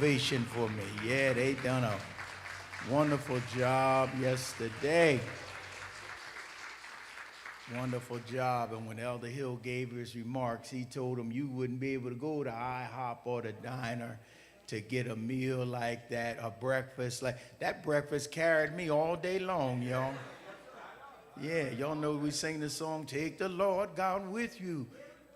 ovation for me. Yeah, they done a wonderful job yesterday. Wonderful job. And when Elder Hill gave his remarks, he told him you wouldn't be able to go to IHOP or the diner to get a meal like that, a breakfast like that. Breakfast carried me all day long, y'all. Yeah, y'all know we sing the song, "Take the Lord God with you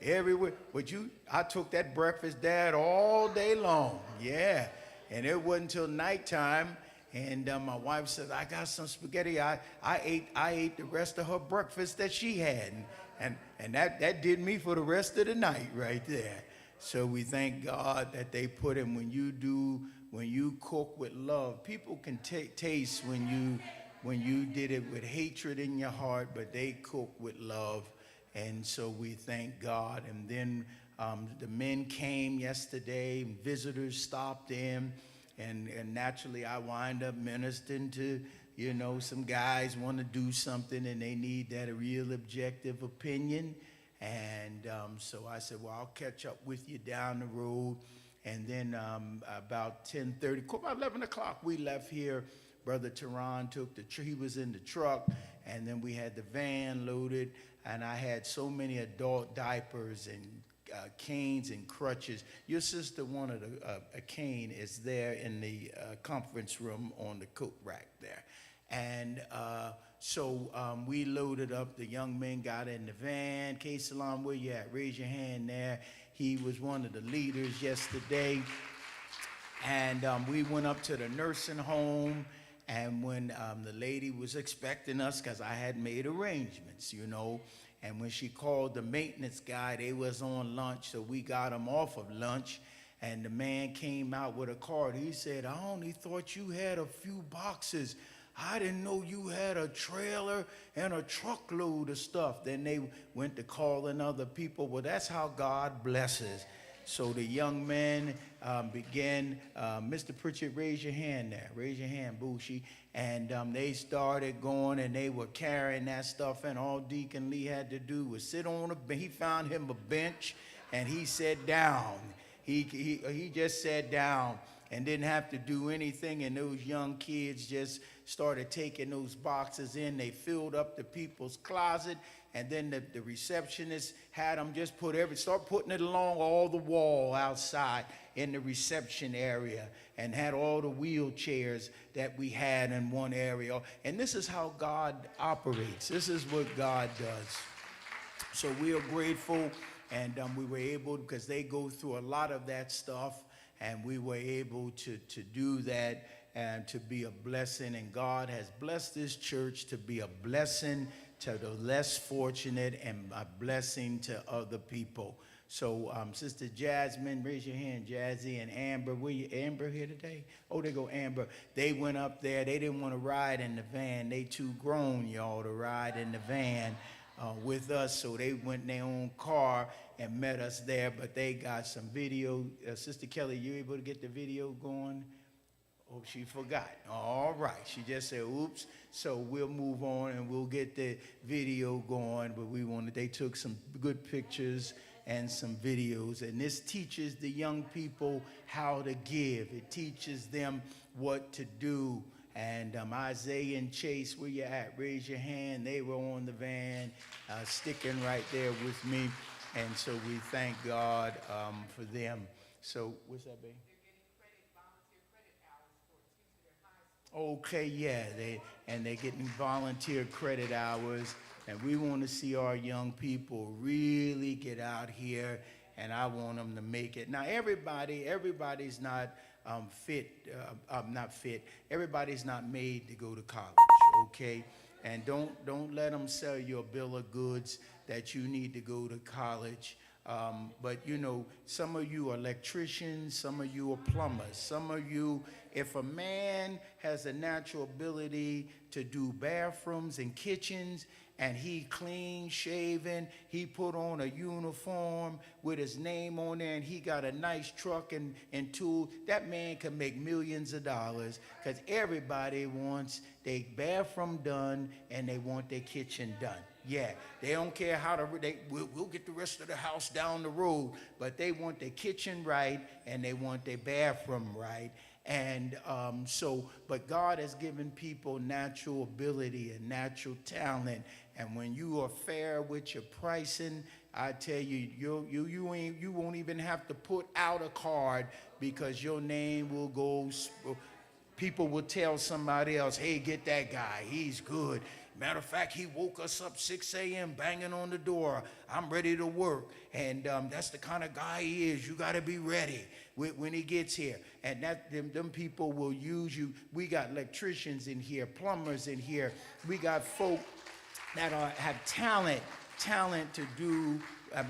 everywhere." But I took that breakfast, Dad, all day long. Yeah, and it wasn't until nighttime. And my wife said, "I got some spaghetti." I ate the rest of her breakfast that she had, and that did me for the rest of the night right there. So we thank God that they put him. When you cook with love, people can taste when you did it with hatred in your heart, but they cook with love. And so we thank God. And then the men came yesterday, visitors stopped in. And naturally, I wind up ministering to, some guys want to do something and they need that real objective opinion. And so I said, well, I'll catch up with you down the road. And then about 10:30, about 11 o'clock, we left here. Brother Tehran he was in the truck, and then we had the van loaded, and I had so many adult diapers and canes and crutches. Your sister wanted a cane. Is there in the conference room on the coat rack there. And so we loaded up. The young men got in the van. K. Salam, where you at? Raise your hand there. He was one of the leaders yesterday. And we went up to the nursing home. And when the lady was expecting us, because I had made arrangements, and when she called the maintenance guy, they was on lunch, so we got them off of lunch. And the man came out with a card. He said, "I only thought you had a few boxes. I didn't know you had a trailer and a truckload of stuff." Then they went to calling other people. Well, that's how God blesses. So the young men began, Mr. Pritchard, raise your hand there. Raise your hand, Bushi. And they started going, and they were carrying that stuff, and all Deacon Lee had to do was sit on a bench. He found him a bench, and he sat down. He just sat down and didn't have to do anything, and those young kids just started taking those boxes in. They filled up the people's closet, and then the receptionist had them just start putting it along all the wall outside in the reception area, and had all the wheelchairs that we had in one area. And this is how God operates. This is what God does. So we are grateful, and we were able, because they go through a lot of that stuff, and we were able to do that and to be a blessing. And God has blessed this church to be a blessing to the less fortunate and a blessing to other people. So Sister Jasmine, raise your hand, Jazzy, and Amber. Were you Amber here today? Oh, there go Amber. They went up there. They didn't want to ride in the van. They too grown, y'all, to ride in the van with us. So they went in their own car and met us there. But they got some video. Sister Kelly, you able to get the video going? Oh, she forgot. All right. She just said, oops. So we'll move on and we'll get the video going. But they took some good pictures and some videos. And this teaches the young people how to give. It teaches them what to do. And Isaiah and Chase, where you at? Raise your hand. They were on the van, sticking right there with me. And so we thank God for them. So what's that, babe? Okay, yeah, they're getting volunteer credit hours, and we want to see our young people really get out here, and I want them to make it. Now, everybody's not not fit. Everybody's not made to go to college, okay? And don't let them sell you a bill of goods that you need to go to college. But some of you are electricians, some of you are plumbers, some of you, if a man has a natural ability to do bathrooms and kitchens, and he clean shaven, he put on a uniform with his name on there, and he got a nice truck and tool, that man can make millions of dollars, because everybody wants their bathroom done and they want their kitchen done. Yeah, they don't care how we'll get the rest of the house down the road, but they want their kitchen right and they want their bathroom right. And but God has given people natural ability and natural talent. And when you are fair with your pricing, I tell you, you won't even have to put out a card because your name will go. People will tell somebody else, hey, get that guy, he's good. Matter of fact, he woke us up 6 a.m. banging on the door. I'm ready to work. And that's the kind of guy he is. You got to be ready when he gets here. And them people will use you. We got electricians in here, plumbers in here. We got folk that have talent to do,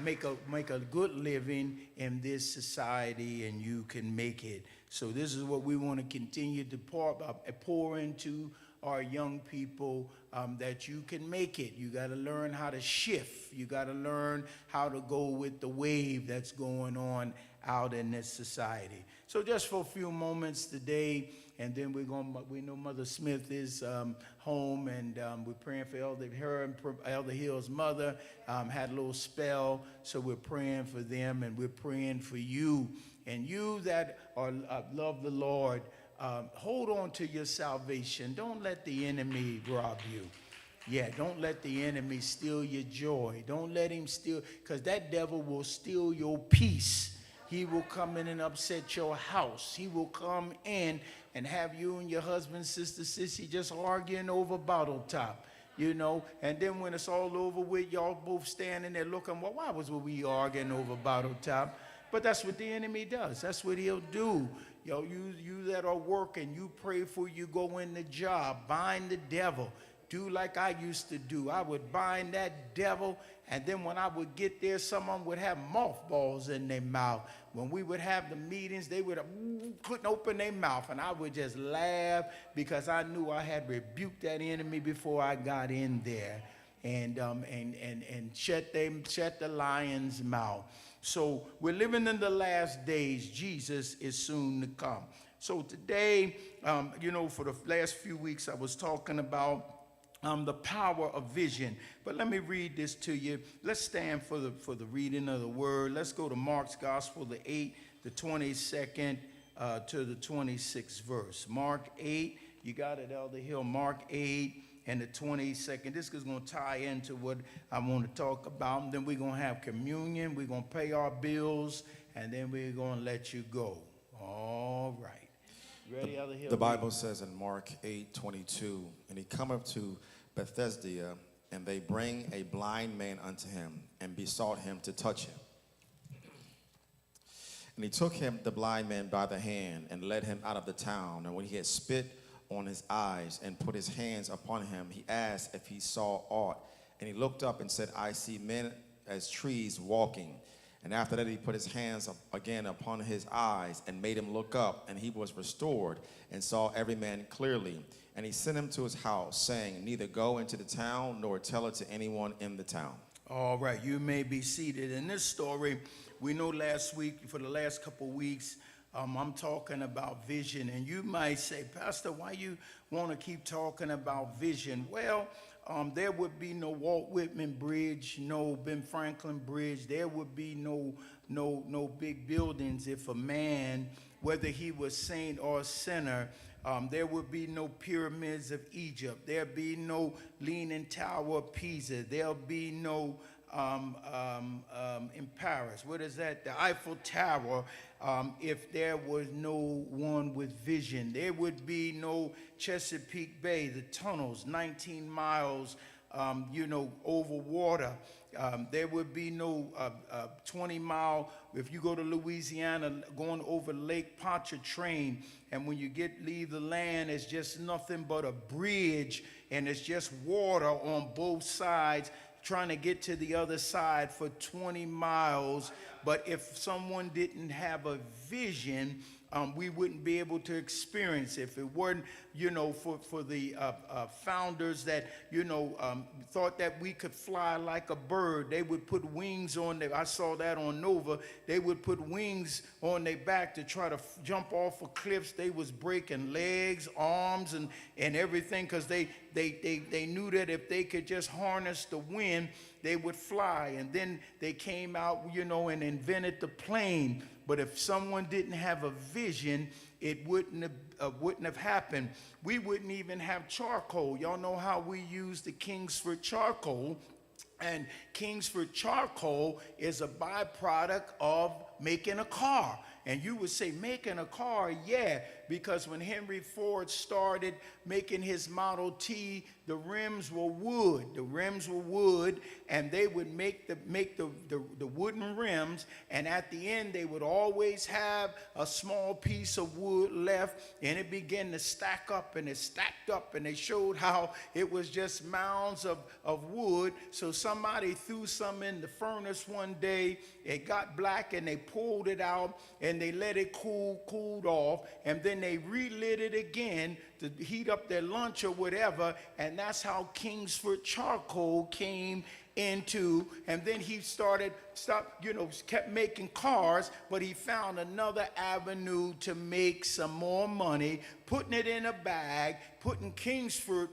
make a good living in this society, and you can make it. So this is what we want to continue to pour into our young people, that you can make it. You got to learn how to shift. You got to learn how to go with the wave that's going on out in this society. So just for a few moments today, and then we know Mother Smith is home, and we're praying for Elder Hill's mother had a little spell, so we're praying for them, and we're praying for you. And you that love the Lord, hold on to your salvation. Don't let the enemy rob you. Yeah, don't let the enemy steal your joy. Don't let him steal, because that devil will steal your peace. He will come in and upset your house. He will come in and have you and your husband, sister, sissy, just arguing over bottle top. And then when it's all over with, y'all both standing there looking, well, why was we arguing over bottle top? But that's what the enemy does. That's what he'll do. You that are working, you pray for you go in the job, bind the devil. Do like I used to do. I would bind that devil, and then when I would get there, someone would have mothballs in their mouth. When we would have the meetings, they couldn't open their mouth, and I would just laugh because I knew I had rebuked that enemy before I got in there, and shut the lion's mouth. So we're living in the last days. Jesus is soon to come. So today, for the last few weeks, I was talking about the power of vision. But let me read this to you. Let's stand for the reading of the word. Let's go to Mark's Gospel, the 22nd to the 26th verse. Mark 8, you got it, Elder Hill. Mark 8. And the 22nd, this is going to tie into what I want to talk about. And then we're going to have communion. We're going to pay our bills. And then we're going to let you go. All right. Ready, Elder Hill? The Bible says in Mark 8:22, and he cometh to Bethesda, and they bring a blind man unto him, and besought him to touch him. And he took him, the blind man, by the hand, and led him out of the town. And when he had spit on his eyes and put his hands upon him, he asked if he saw aught. And he looked up and said, I see men as trees walking. And after that he put his hands up again upon his eyes and made him look up, and he was restored and saw every man clearly. And he sent him to his house, saying, neither go into the town nor tell it to anyone in the town. All right, you may be seated. In this story, we know last week, for the last couple weeks, I'm talking about vision, and you might say, Pastor, why you want to keep talking about vision? Well, there would be no Walt Whitman Bridge, no Ben Franklin Bridge. There would be no big buildings if a man, whether he was saint or sinner, there would be no pyramids of Egypt. There'd be no Leaning Tower of Pisa. There'll be no in Paris. What is that? The Eiffel Tower. If there was no one with vision, there would be no Chesapeake Bay, the tunnels, 19 miles, over water. There would be no 20-mile, if you go to Louisiana, going over Lake Pontchartrain, and when you leave the land, it's just nothing but a bridge, and it's just water on both sides, trying to get to the other side for 20 miles. But if someone didn't have a vision, we wouldn't be able to experience. If it weren't, for the founders that, thought that we could fly like a bird, they would put wings on them. I saw that on Nova. They would put wings on their back to try to jump off of cliffs. They was breaking legs, arms, and everything, because they knew that if they could just harness the wind, they would fly. And then they came out, and invented the plane. But if someone didn't have a vision, it wouldn't have happened. We wouldn't even have charcoal. Y'all know how we use the Kingsford charcoal. And Kingsford charcoal is a byproduct of making a car. And you would say, making a car? Yeah, because when Henry Ford started making his Model T, the rims were wood. The rims were wood, and they would make the wooden rims, and at the end they would always have a small piece of wood left, and it began to stack up, and it stacked up, and they showed how it was just mounds of wood. So somebody threw some in the furnace one day, it got black, and they pulled it out, and they let it cooled off, and then they relit it again to heat up their lunch or whatever, and that's how Kingsford charcoal came into. And then he kept making cars, but he found another avenue to make some more money, putting it in a bag, putting Kingsford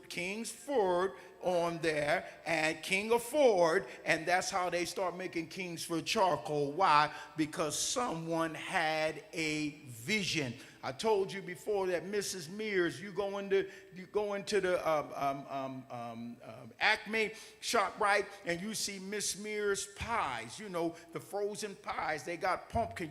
on there, and King of Ford, and that's how they start making Kingsford charcoal. Why? Because someone had a vision. I told you before that Mrs. Mears, you go into the Acme shop, right, and you see Miss Mears pies, the frozen pies. They got pumpkin.